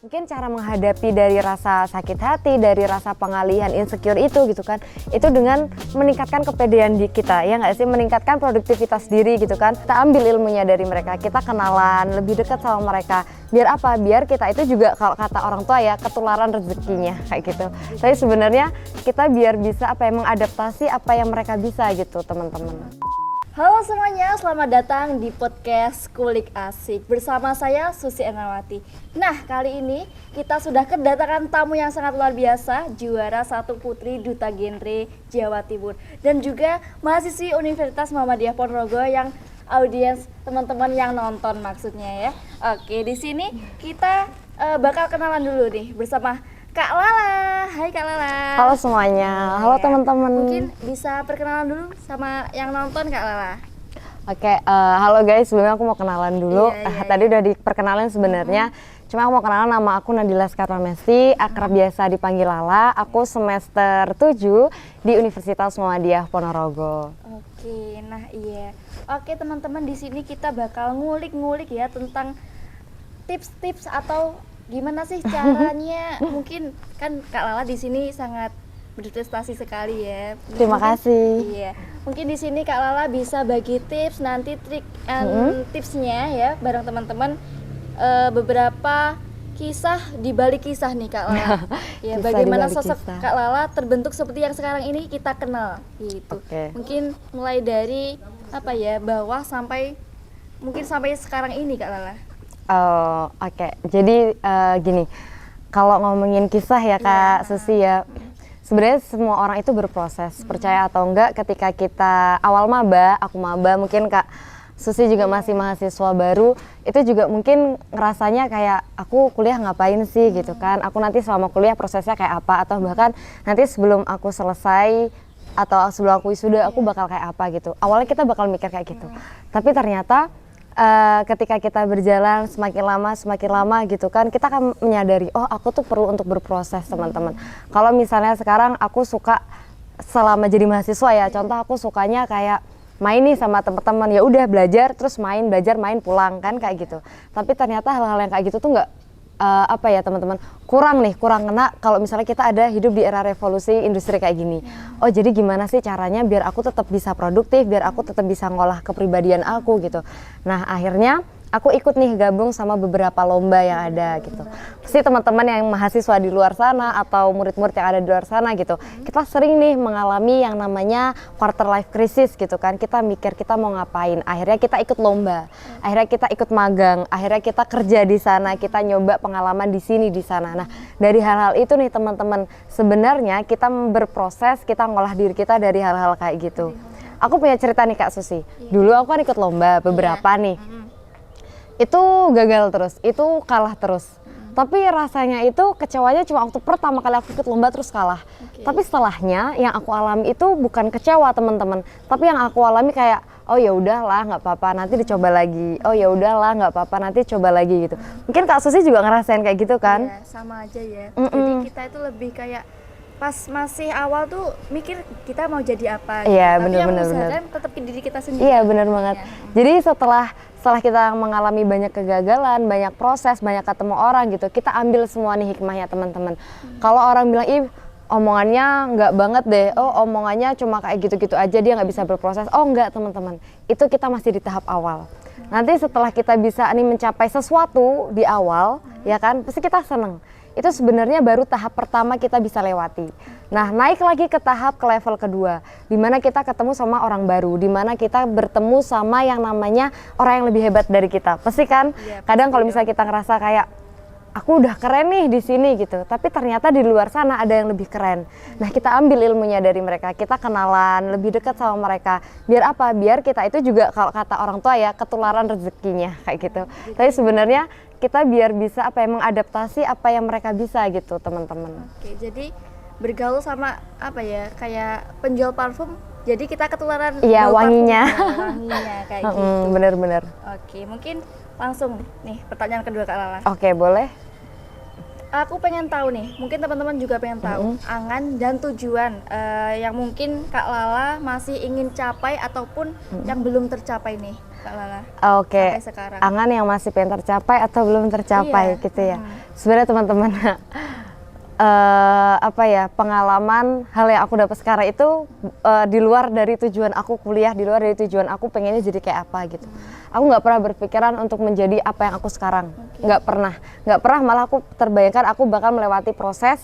Mungkin cara menghadapi dari rasa sakit hati, dari rasa pengalihan insecure itu gitu kan, itu dengan meningkatkan kepedean di kita, ya nggak sih, meningkatkan produktivitas diri gitu kan. Kita ambil ilmunya dari mereka, kita kenalan, lebih dekat sama mereka. Biar apa? Biar kita itu juga kalau kata orang tua ya ketularan rezekinya kayak gitu. Tapi sebenarnya kita biar bisa apa ya, mengadaptasi apa yang mereka bisa gitu teman-teman. Halo semuanya, selamat datang di podcast Kulik Asik bersama saya Susi Ernawati. Nah, kali ini kita sudah kedatangan tamu yang sangat luar biasa, juara 1 Putri Duta Genre Jawa Timur dan juga mahasiswi Universitas Muhammadiyah Ponorogo yang audiens teman-teman yang nonton maksudnya ya. Oke, di sini kita bakal kenalan dulu nih bersama Kak Lala. Hai Kak Lala. Halo semuanya, halo teman-teman. Mungkin bisa perkenalan dulu sama yang nonton Kak Lala. Oke, halo guys, sebelumnya aku mau kenalan dulu. Tadi udah diperkenalin sebenarnya. Cuma aku mau kenalan, nama aku Nadila Skarlamesti, akrab biasa dipanggil Lala. Aku semester 7 di Universitas Muhammadiyah Ponorogo. Oke, nah iya. Oke teman-teman, di sini kita bakal ngulik-ngulik ya tentang tips-tips atau gimana sih caranya. Mungkin kan Kak Lala di sini sangat berprestasi sekali ya. Terima kasih. Iya. Mungkin di sini Kak Lala bisa bagi tips, nanti trik and tipsnya ya bareng teman-teman, beberapa kisah di balik kisah nih Kak Lala. Ya, bagaimana sosok kisah Kak Lala terbentuk seperti yang sekarang ini kita kenal gitu. Mungkin mulai dari apa ya, bawah sampai mungkin sampai sekarang ini Kak Lala. Oke. Jadi gini, kalau ngomongin kisah ya Kak Susi ya, sebenarnya semua orang itu berproses, percaya atau enggak. Ketika kita awal maba, aku maba, mungkin Kak Susi juga masih mahasiswa baru, itu juga mungkin ngerasanya kayak aku kuliah ngapain sih gitu kan, aku nanti selama kuliah prosesnya kayak apa, atau bahkan nanti sebelum aku selesai atau sebelum aku wisuda aku bakal kayak apa gitu. Awalnya kita bakal mikir kayak gitu, tapi ternyata ketika kita berjalan semakin lama gitu kan, kita akan menyadari, oh aku tuh perlu untuk berproses teman-teman. Kalau misalnya sekarang aku suka selama jadi mahasiswa ya, contoh aku sukanya kayak main nih sama teman-teman, ya udah belajar terus main, belajar main pulang kan kayak gitu. Tapi ternyata hal-hal yang kayak gitu tuh nggak apa ya teman-teman, kurang kena kalau misalnya kita ada hidup di era revolusi industri kayak gini. Oh jadi gimana sih caranya biar aku tetap bisa produktif, biar aku tetap bisa ngolah kepribadian aku gitu. Nah akhirnya aku ikut nih gabung sama beberapa lomba yang ada gitu. Pasti teman-teman yang mahasiswa di luar sana atau murid-murid yang ada di luar sana gitu, kita sering nih mengalami yang namanya quarter life crisis gitu kan. Kita mikir kita mau ngapain, akhirnya kita ikut lomba, akhirnya kita ikut magang, akhirnya kita kerja di sana, kita nyoba pengalaman di sini di sana. Nah dari hal-hal itu nih teman-teman, sebenarnya kita berproses, kita ngolah diri kita dari hal-hal kayak gitu. Aku punya cerita nih Kak Susi. Dulu aku kan ikut lomba beberapa nih. Itu gagal terus, itu kalah terus. Tapi rasanya itu kecewanya cuma waktu pertama kali aku ikut lomba terus kalah. Tapi setelahnya yang aku alami itu bukan kecewa teman-teman, tapi yang aku alami kayak oh ya udahlah nggak apa-apa nanti dicoba lagi. Oh ya udahlah nggak apa-apa nanti coba lagi gitu. Mungkin Kak Susi juga ngerasain kayak gitu kan? Iya, sama aja ya. Jadi kita itu lebih kayak pas masih awal tuh mikir kita mau jadi apa gitu. Iya, Tapi yang bener. usahakan tetap diri kita sendiri. Iya benar banget. Jadi setelah kita mengalami banyak kegagalan, banyak proses, banyak ketemu orang gitu, kita ambil semua nih hikmahnya teman-teman. Kalau orang bilang, ih omongannya nggak banget deh, oh omongannya cuma kayak gitu-gitu aja, dia nggak bisa berproses. Oh enggak teman-teman, itu kita masih di tahap awal. Nanti setelah kita bisa nih mencapai sesuatu di awal, ya kan, pasti kita seneng. Itu sebenarnya baru tahap pertama kita bisa lewati. Nah naik lagi ke level kedua, di mana kita ketemu sama orang baru, di mana kita bertemu sama yang namanya orang yang lebih hebat dari kita. Pasti kan, kadang kalau misalnya kita ngerasa kayak aku udah keren nih di sini gitu, tapi ternyata di luar sana ada yang lebih keren. Nah kita ambil ilmunya dari mereka, kita kenalan, lebih dekat sama mereka. Biar apa? Biar kita itu juga kalau kata orang tua ya ketularan rezekinya kayak gitu. Tapi sebenarnya kita biar bisa apa ya, mengadaptasi apa yang mereka bisa gitu teman-teman. Oke, jadi bergaul sama apa ya, kayak penjual parfum, jadi kita ketularan wanginya. Wanginya kayak gitu. Bener-bener. Oke, mungkin langsung nih pertanyaan kedua Kak Lala. Oke, boleh. Aku pengen tahu nih, mungkin teman-teman juga pengen tahu angan dan tujuan yang mungkin Kak Lala masih ingin capai ataupun yang belum tercapai nih Kak Lala. Oke. Sampai sekarang. Angan yang masih pengen tercapai atau belum tercapai gitu ya. Sebenarnya teman-teman, pengalaman hal yang aku dapat sekarang itu di luar dari tujuan aku kuliah, di luar dari tujuan aku pengennya jadi kayak apa gitu. Aku nggak pernah berpikiran untuk menjadi apa yang aku sekarang, nggak pernah, malah aku terbayangkan aku bakal melewati proses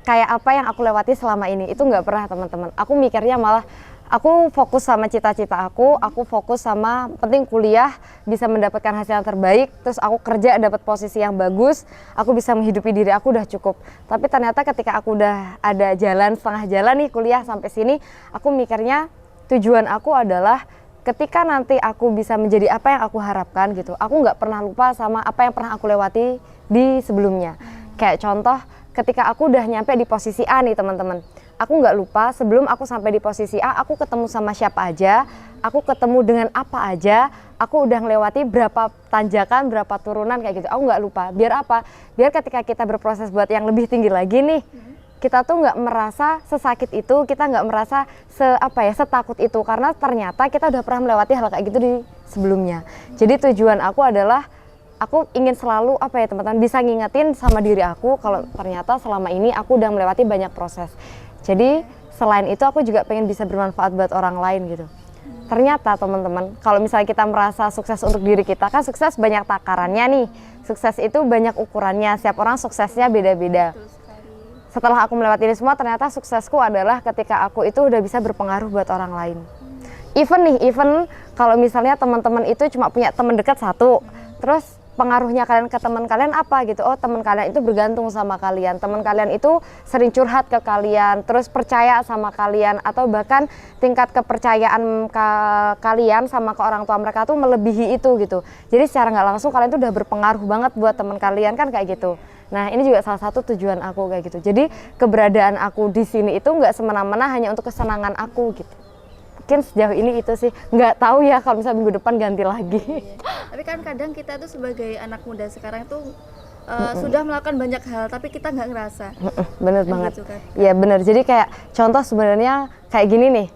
kayak apa yang aku lewati selama ini, itu nggak pernah teman-teman. Aku mikirnya malah aku fokus sama cita-cita aku fokus sama penting kuliah, bisa mendapatkan hasil yang terbaik, terus aku kerja dapat posisi yang bagus, aku bisa menghidupi diri aku udah cukup. Tapi ternyata ketika aku udah ada setengah jalan nih kuliah sampai sini, aku mikirnya tujuan aku adalah ketika nanti aku bisa menjadi apa yang aku harapkan gitu, aku nggak pernah lupa sama apa yang pernah aku lewati di sebelumnya. Kayak contoh, ketika aku udah nyampe di posisi A nih teman-teman, aku nggak lupa sebelum aku sampai di posisi A, aku ketemu sama siapa aja, aku ketemu dengan apa aja, aku udah ngelewati berapa tanjakan, berapa turunan kayak gitu. Aku nggak lupa. Biar apa? Biar ketika kita berproses buat yang lebih tinggi lagi nih, kita tuh nggak merasa sesakit itu, kita nggak merasa setakut itu, karena ternyata kita udah pernah melewati hal kayak gitu di sebelumnya. Jadi tujuan aku adalah aku ingin selalu teman-teman bisa ngingetin sama diri aku kalau ternyata selama ini aku udah melewati banyak proses. Jadi selain itu aku juga pengen bisa bermanfaat buat orang lain gitu. Ternyata teman-teman, kalau misalnya kita merasa sukses untuk diri kita, kan sukses banyak takarannya nih. Sukses itu banyak ukurannya, setiap orang suksesnya beda-beda. Setelah aku melewati ini semua, ternyata suksesku adalah ketika aku itu udah bisa berpengaruh buat orang lain. Even kalau misalnya teman-teman itu cuma punya teman dekat satu, terus pengaruhnya kalian ke teman kalian apa gitu, oh teman kalian itu bergantung sama kalian, teman kalian itu sering curhat ke kalian, terus percaya sama kalian, atau bahkan tingkat kepercayaan kalian sama ke orang tua mereka tuh melebihi itu gitu. Jadi secara nggak langsung kalian tuh udah berpengaruh banget buat teman kalian kan kayak gitu. Nah ini juga salah satu tujuan aku kayak gitu. Jadi keberadaan aku di sini itu nggak semena-mena hanya untuk kesenangan aku gitu. Mungkin sejauh ini itu sih, nggak tahu ya kalau misalnya minggu depan ganti lagi. Tapi kan kadang kita tuh sebagai anak muda sekarang tuh sudah melakukan banyak hal tapi kita nggak ngerasa. Bener banget. Gitu kan? Iya bener. Jadi kayak contoh sebenarnya kayak gini nih.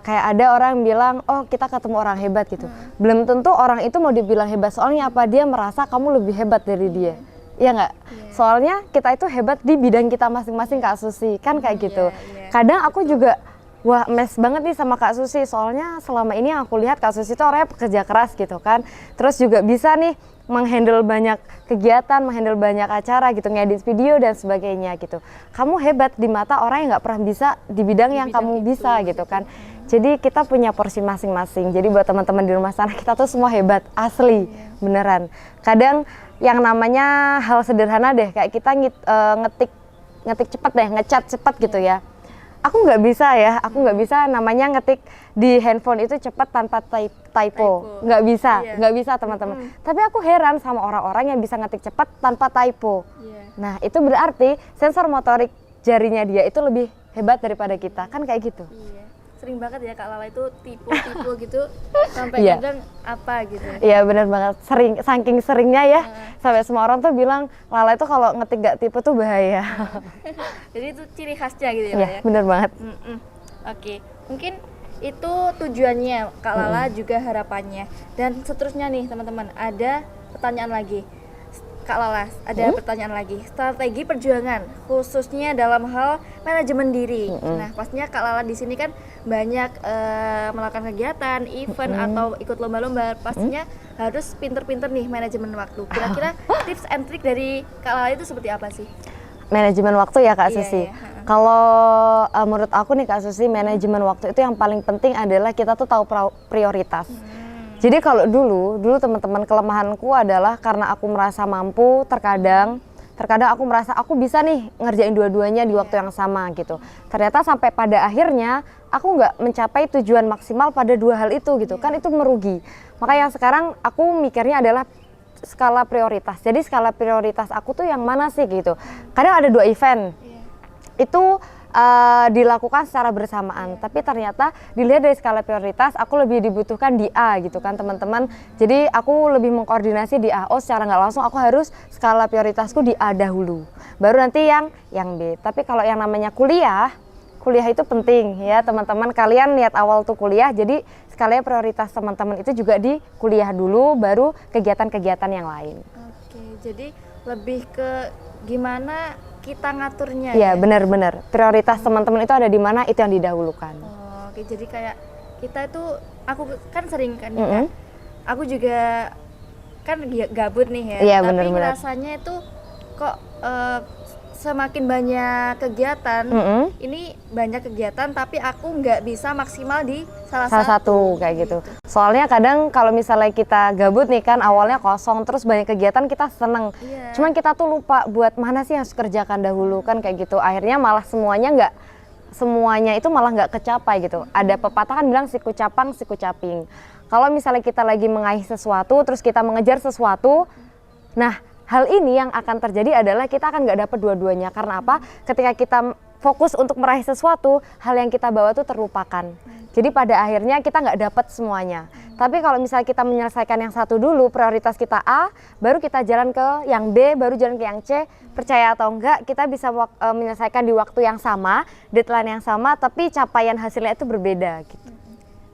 Kayak ada orang bilang, oh kita ketemu orang hebat gitu. Belum tentu orang itu mau dibilang hebat, soalnya apa? Dia merasa kamu lebih hebat dari dia. Iya nggak? Soalnya kita itu hebat di bidang kita masing-masing, Kak Susi. Kan kayak gitu. Kadang aku juga wah, mes banget nih sama Kak Susi, soalnya selama ini yang aku lihat Kak Susi itu orangnya pekerja keras gitu kan. Terus juga bisa nih menghandle banyak kegiatan, menghandle banyak acara gitu, ngedit video dan sebagainya gitu. Kamu hebat di mata orang yang nggak pernah bisa di bidang yang kamu bisa gitu kan. Jadi kita punya porsi masing-masing. Jadi buat teman-teman di rumah sana, kita tuh semua hebat, asli, beneran. Kadang yang namanya hal sederhana deh, kayak kita ngetik cepet deh, ngecat cepet gitu ya. Aku nggak bisa namanya ngetik di handphone itu cepat tanpa typo. Nggak bisa teman-teman. Tapi aku heran sama orang-orang yang bisa ngetik cepat tanpa typo. Nah itu berarti sensor motorik jarinya dia itu lebih hebat daripada kita, kan kayak gitu. Sering banget ya Kak Lala itu tipu gitu sampai kadang apa gitu. Iya benar banget, saking seringnya ya, sampai semua orang tuh bilang Lala itu kalau ngetik gak tipu tuh bahaya. Jadi itu ciri khasnya gitu ya. Iya benar banget. Oke, mungkin itu tujuannya Kak Lala, juga harapannya. Dan seterusnya nih teman-teman, ada pertanyaan lagi. Kak Lala, ada pertanyaan lagi. Strategi perjuangan khususnya dalam hal manajemen diri. Nah, pastinya Kak Lala di sini kan banyak melakukan kegiatan, event atau ikut lomba-lomba. Pastinya harus pinter-pinter nih manajemen waktu. Kira-kira tips and trick dari Kak Lala itu seperti apa sih? Manajemen waktu ya Kak Susi. Kalau menurut aku nih Kak Susi, manajemen waktu itu yang paling penting adalah kita tuh tahu prioritas. Jadi kalau dulu teman-teman, kelemahanku adalah karena aku merasa mampu, terkadang aku merasa aku bisa nih ngerjain dua-duanya di waktu yang sama gitu. Ternyata sampai pada akhirnya aku nggak mencapai tujuan maksimal pada dua hal itu gitu, kan itu merugi. Makanya sekarang aku mikirnya adalah skala prioritas. Jadi skala prioritas aku tuh yang mana sih gitu. Kadang ada 2 event, itu dilakukan secara bersamaan, tapi ternyata dilihat dari skala prioritas aku lebih dibutuhkan di A gitu kan teman-teman. Jadi aku lebih mengkoordinasi di A. Oh secara nggak langsung aku harus skala prioritasku di A dahulu, baru nanti yang B. Tapi kalau yang namanya kuliah itu penting ya teman-teman. Kalian niat awal tuh kuliah, jadi skala prioritas teman-teman itu juga di kuliah dulu, baru kegiatan-kegiatan yang lain. Oke, jadi lebih ke gimana kita ngaturnya Iya, ya. benar-benar. Prioritas teman-teman itu ada di mana, itu yang didahulukan. Oh, oke, jadi kayak kita itu, aku kan sering kan ya, Mm-mm. aku juga kan gabut nih ya, Iya, tapi benar-benar. rasanya itu kok semakin banyak kegiatan, ini banyak kegiatan tapi aku nggak bisa maksimal di salah Satu kayak gitu. Soalnya kadang kalau misalnya kita gabut nih kan, awalnya kosong terus banyak kegiatan kita seneng. Iya. Cuman kita tuh lupa buat mana sih yang harus kerjakan dahulu kan kayak gitu. Akhirnya malah semuanya itu malah nggak kecapai gitu. Ada pepatah kan bilang siku capang siku caping. Kalau misalnya kita lagi mengaih sesuatu terus kita mengejar sesuatu, nah hal ini yang akan terjadi adalah kita akan nggak dapat dua-duanya. Karena apa? Ketika kita fokus untuk meraih sesuatu, hal yang kita bawa tuh terlupakan. Jadi pada akhirnya kita nggak dapat semuanya. Tapi kalau misalnya kita menyelesaikan yang satu dulu, prioritas kita A, baru kita jalan ke yang B, baru jalan ke yang C. Percaya atau enggak, kita bisa menyelesaikan di waktu yang sama, deadline yang sama, tapi capaian hasilnya itu berbeda gitu.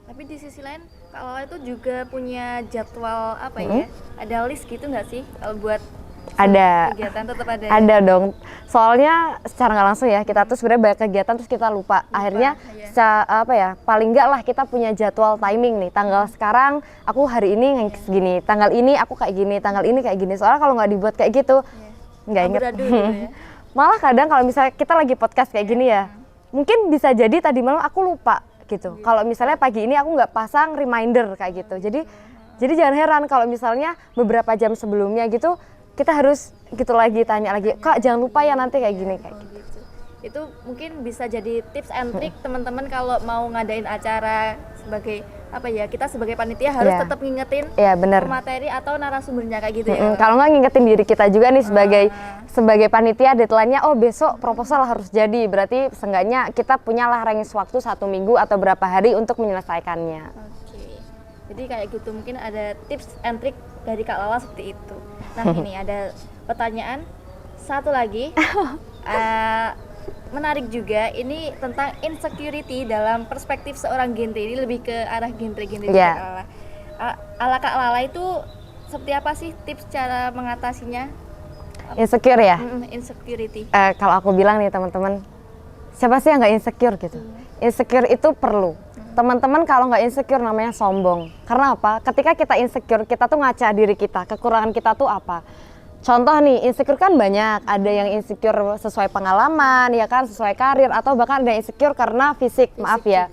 Tapi di sisi lain, kalau itu juga punya jadwal apa ya? Ada list gitu nggak sih kalau buat Ada. kegiatan tetap ada? Ada dong. Soalnya secara nggak langsung ya, kita tuh sebenarnya banyak kegiatan terus kita lupa. Akhirnya paling nggak lah kita punya jadwal timing nih. Tanggal sekarang aku hari ini segini, tanggal ini aku kayak gini, tanggal ini kayak gini. Soalnya kalau nggak dibuat kayak gitu, nggak inget. Amburadul gitu ya. Malah kadang kalau misalnya kita lagi podcast kayak gini ya, mungkin bisa jadi tadi malam aku lupa gitu. Kalau misalnya pagi ini aku nggak pasang reminder kayak gitu. Jadi jangan heran kalau misalnya beberapa jam sebelumnya gitu kita harus gitu lagi tanya lagi, Kak jangan lupa ya nanti kayak gini kayak gitu. Gitu. Itu mungkin bisa jadi tips and trick teman-teman kalau mau ngadain acara sebagai apa ya, kita sebagai panitia harus tetap ngingetin bener. materi atau narasumbernya kayak gitu ya. Kalau nggak ngingetin diri kita juga nih sebagai panitia, deadline-nya besok proposal harus jadi, berarti seenggaknya kita punyalah range waktu 1 minggu atau berapa hari untuk menyelesaikannya. Oke. Jadi kayak gitu, mungkin ada tips and trick dari Kak Lala seperti itu. Nah ini ada pertanyaan satu lagi, menarik juga, ini tentang insecurity dalam perspektif seorang genre, ini lebih ke arah genre-genre Kak Lala. Ala Kak Lala itu seperti apa sih tips cara mengatasinya? Insecure ya? Insecurity. Kalau aku bilang nih teman-teman, siapa sih yang nggak insecure gitu? Insecure itu perlu. Teman-teman kalau nggak insecure namanya sombong. Karena apa? Ketika kita insecure, kita tuh ngaca diri kita, kekurangan kita tuh apa? Contoh nih, insecure kan banyak. Ada yang insecure sesuai pengalaman, ya kan, sesuai karir, atau bahkan ada yang insecure karena fisik maaf ya.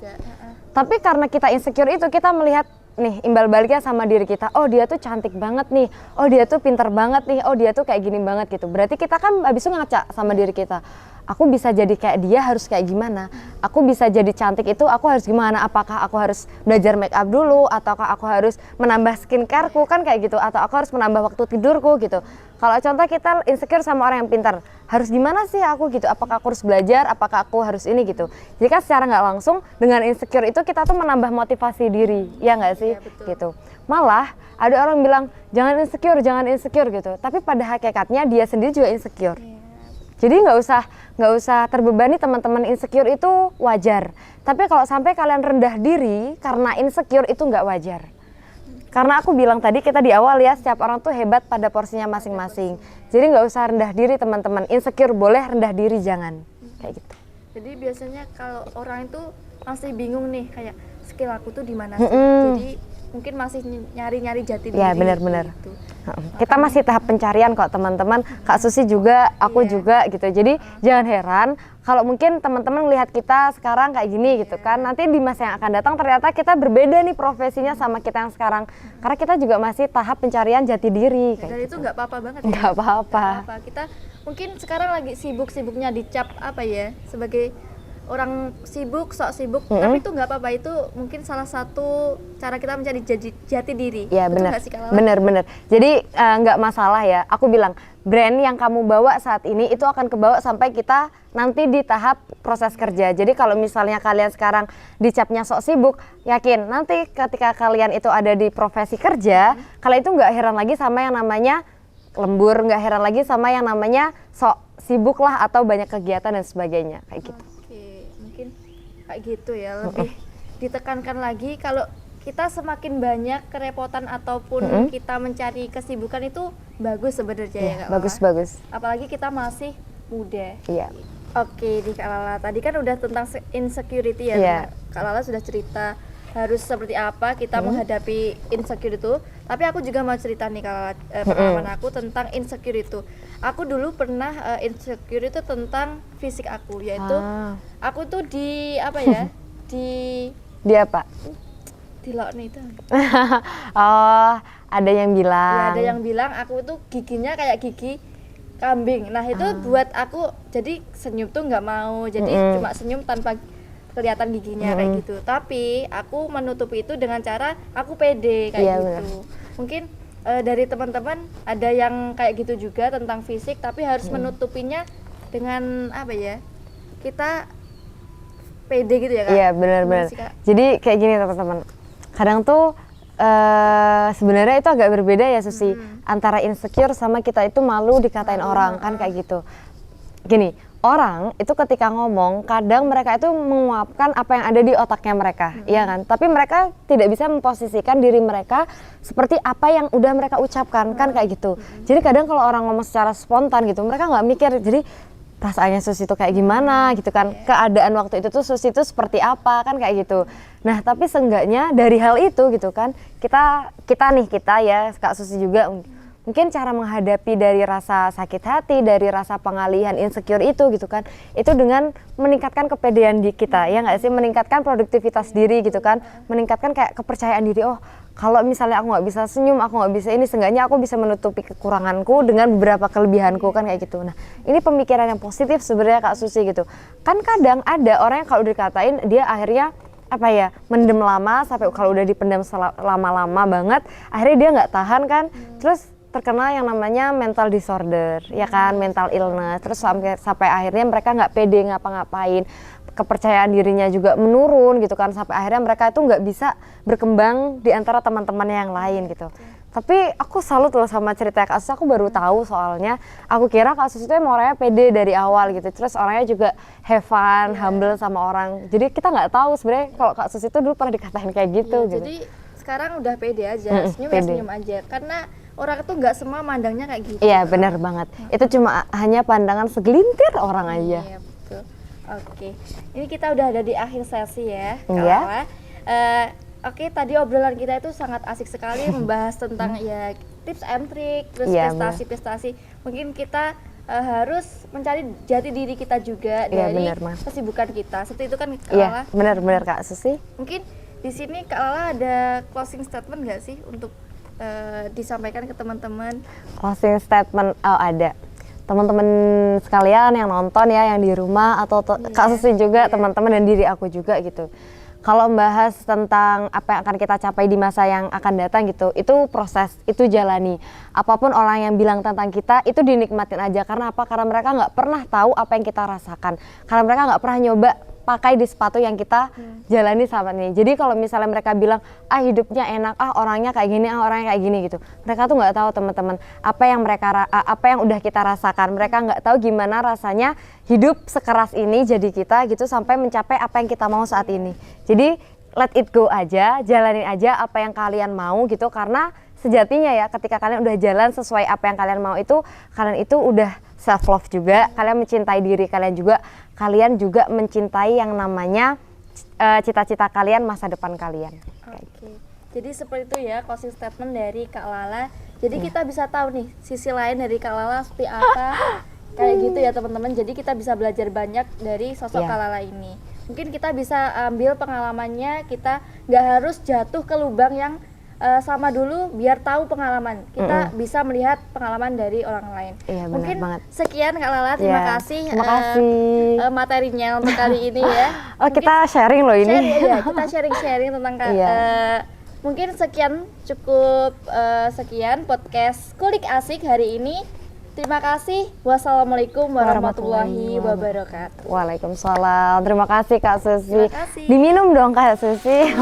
Tapi karena kita insecure itu, kita melihat nih imbal baliknya sama diri kita. Oh dia tuh cantik banget nih, oh dia tuh pinter banget nih, oh dia tuh kayak gini banget gitu. Berarti kita kan habis itu ngaca sama diri kita. Aku bisa jadi kayak dia harus kayak gimana? Aku bisa jadi cantik itu aku harus gimana? Apakah aku harus belajar make up dulu? Ataukah aku harus menambah skincareku kan kayak gitu? Atau aku harus menambah waktu tidurku gitu? Kalau contoh kita insecure sama orang yang pintar, harus gimana sih aku gitu? Apakah aku harus belajar? Apakah aku harus ini gitu? Jadi kan secara nggak langsung dengan insecure itu kita tuh menambah motivasi diri, ya nggak sih? Ya, Gitu. Malah ada orang bilang jangan insecure gitu. Tapi pada hakikatnya dia sendiri juga insecure. Jadi nggak usah terbebani teman-teman, insecure itu wajar. Tapi kalau sampai kalian rendah diri karena insecure itu nggak wajar. Karena aku bilang tadi kita di awal ya, setiap orang tuh hebat pada porsinya masing-masing. Jadi nggak usah rendah diri teman-teman, insecure boleh, rendah diri jangan. Kayak gitu. Jadi biasanya kalau orang itu masih bingung nih, kayak skill aku tuh di mana sih? Jadi mungkin masih nyari-nyari jati diri. Ya benar-benar. Gitu. Kita masih tahap pencarian kok teman-teman. Kak Susi juga, aku juga gitu. Jadi jangan heran kalau mungkin teman-teman lihat kita sekarang kayak gini gitu kan. Nanti di masa yang akan datang ternyata kita berbeda nih profesinya sama kita yang sekarang. Karena kita juga masih tahap pencarian jati diri. Dan Kayak itu nggak apa-apa banget. Nggak apa-apa. Kita mungkin sekarang lagi sibuk-sibuknya dicap apa ya, sebagai orang sibuk, sok sibuk, tapi itu nggak apa-apa, itu mungkin salah satu cara kita mencari jati diri. Ya betul benar, nggak sih, Kak Lala? benar. Jadi nggak masalah ya. Aku bilang brand yang kamu bawa saat ini itu akan kebawa sampai kita nanti di tahap proses kerja. Jadi kalau misalnya kalian sekarang dicapnya sok sibuk, yakin nanti ketika kalian itu ada di profesi kerja, kalian itu nggak heran lagi sama yang namanya lembur, nggak heran lagi sama yang namanya sok sibuk lah atau banyak kegiatan dan sebagainya kayak gitu. Mungkin kayak gitu ya, lebih ditekankan lagi kalau kita semakin banyak kerepotan ataupun kita mencari kesibukan itu bagus sebenarnya ya Kak Lala. Bagus. Apalagi kita masih muda. Iya. Oke, di Kak Lala tadi kan udah tentang insecurity ya. Iya. Kak Lala sudah cerita harus seperti apa kita menghadapi insecure itu. Tapi aku juga mau cerita nih Kak Lala, pengalaman aku tentang insecure itu. Aku dulu pernah insecure itu tentang fisik aku, yaitu aku tuh di apa ya? Di apa? Di lokne itu. Oh, ada yang bilang. Ya, ada yang bilang aku tuh giginya kayak gigi kambing. Nah itu buat aku jadi senyum tuh nggak mau, jadi cuma senyum tanpa kelihatan giginya kayak gitu. Tapi aku menutupi itu dengan cara aku pede kayak gitu. Bener. Mungkin dari teman-teman ada yang kayak gitu juga tentang fisik, tapi harus menutupinya dengan apa ya? Kita pede gitu ya Kak? Iya benar-benar. Jadi kayak gini teman-teman. Kadang tuh sebenarnya itu agak berbeda ya Susi, antara insecure sama kita itu malu dikatain orang kan kayak gitu. Gini, orang itu ketika ngomong kadang mereka itu menguapkan apa yang ada di otaknya mereka, iya kan? Tapi mereka tidak bisa memposisikan diri mereka seperti apa yang udah mereka ucapkan kan kayak gitu. Jadi kadang kalau orang ngomong secara spontan gitu, mereka nggak mikir. Jadi perasaannya Susi itu kayak gimana gitu kan, keadaan waktu itu tuh Susi itu seperti apa kan kayak gitu. Nah tapi seenggaknya dari hal itu gitu kan, kita ya Kak Susi juga mungkin cara menghadapi dari rasa sakit hati, dari rasa pengalihan insecure itu gitu kan, itu dengan meningkatkan kepedean di kita ya nggak sih, meningkatkan produktivitas diri gitu kan, meningkatkan kayak kepercayaan diri. Oh kalau misalnya aku nggak bisa senyum, aku nggak bisa ini, seenggaknya aku bisa menutupi kekuranganku dengan beberapa kelebihanku kan kayak gitu. Nah ini pemikiran yang positif sebenarnya Kak Susi gitu. Kan kadang ada orang yang kalau dikatain dia akhirnya apa ya, mendem lama, sampai kalau udah dipendam lama-lama banget akhirnya dia nggak tahan kan, terus terkena yang namanya mental disorder ya kan, mental illness, terus sampai akhirnya mereka nggak pede ngapa-ngapain, kepercayaan dirinya juga menurun gitu kan, sampai akhirnya mereka itu nggak bisa berkembang di antara teman-temannya yang lain gitu. Tapi aku salut loh sama cerita Kak Susi, aku baru tahu soalnya. Aku kira Kak Susi itu emang orangnya pede dari awal gitu, terus orangnya juga have fun, humble sama orang. Jadi kita nggak tahu sebenarnya kalau Kak Susi itu dulu pernah dikatain kayak gitu gitu. Jadi sekarang udah pede aja, senyum ya senyum aja, karena orang itu nggak semua mandangnya kayak gitu. Iya benar banget, itu cuma hanya pandangan segelintir orang aja. Iya betul. Oke, ini kita udah ada di akhir sesi ya Kak Iya. Lala. Oke, tadi obrolan kita itu sangat asik sekali membahas tentang ya tips and trick, terus prestasi-prestasi. Mungkin kita harus mencari jati diri kita juga dari kesibukan kita. Seperti itu kan Kak Lala? Iya, benar-benar Kak Susi. Mungkin di sini Kak Lala ada closing statement nggak sih untuk disampaikan ke teman-teman? Closing statement, ada. Teman-teman sekalian yang nonton ya, yang di rumah atau Kak Susi juga, teman-teman dan diri aku juga gitu. Kalau membahas tentang apa yang akan kita capai di masa yang akan datang gitu, itu proses, itu jalani. Apapun orang yang bilang tentang kita, itu dinikmatin aja. Karena apa? Karena mereka nggak pernah tahu apa yang kita rasakan. Karena mereka nggak pernah nyoba pakai di sepatu yang kita jalani saat ini. Jadi kalau misalnya mereka bilang, hidupnya enak, orangnya kayak gini, orangnya kayak gini gitu. Mereka tuh nggak tahu teman-teman apa yang udah kita rasakan. Mereka nggak tahu gimana rasanya hidup sekeras ini jadi kita gitu sampai mencapai apa yang kita mau saat ini. Jadi let it go aja, jalanin aja apa yang kalian mau gitu, karena sejatinya ya ketika kalian udah jalan sesuai apa yang kalian mau itu, kalian itu udah self love juga, kalian mencintai diri kalian juga, kalian juga mencintai yang namanya cita-cita kalian, masa depan kalian. Oke. Jadi seperti itu ya closing statement dari Kak Lala. Jadi kita bisa tahu nih sisi lain dari Kak Lala seperti apa. Kayak gitu ya teman-teman. Jadi kita bisa belajar banyak dari sosok Kak Lala ini. Mungkin kita bisa ambil pengalamannya, kita nggak harus jatuh ke lubang yang sama dulu biar tahu pengalaman. Kita bisa melihat pengalaman dari orang lain. Iya, mungkin banget. Sekian Kak Lala, terima kasih. Terima kasih. Materinya untuk kali ini ya. Mungkin kita sharing loh ini. Kita sharing-sharing tentang mungkin sekian cukup sekian podcast Kulik Asik hari ini. Terima kasih. Wassalamualaikum warahmatullahi wabarakatuh. Waalaikumsalam. Terima kasih Kak Susi. Terima kasih. Diminum dong Kak Susi.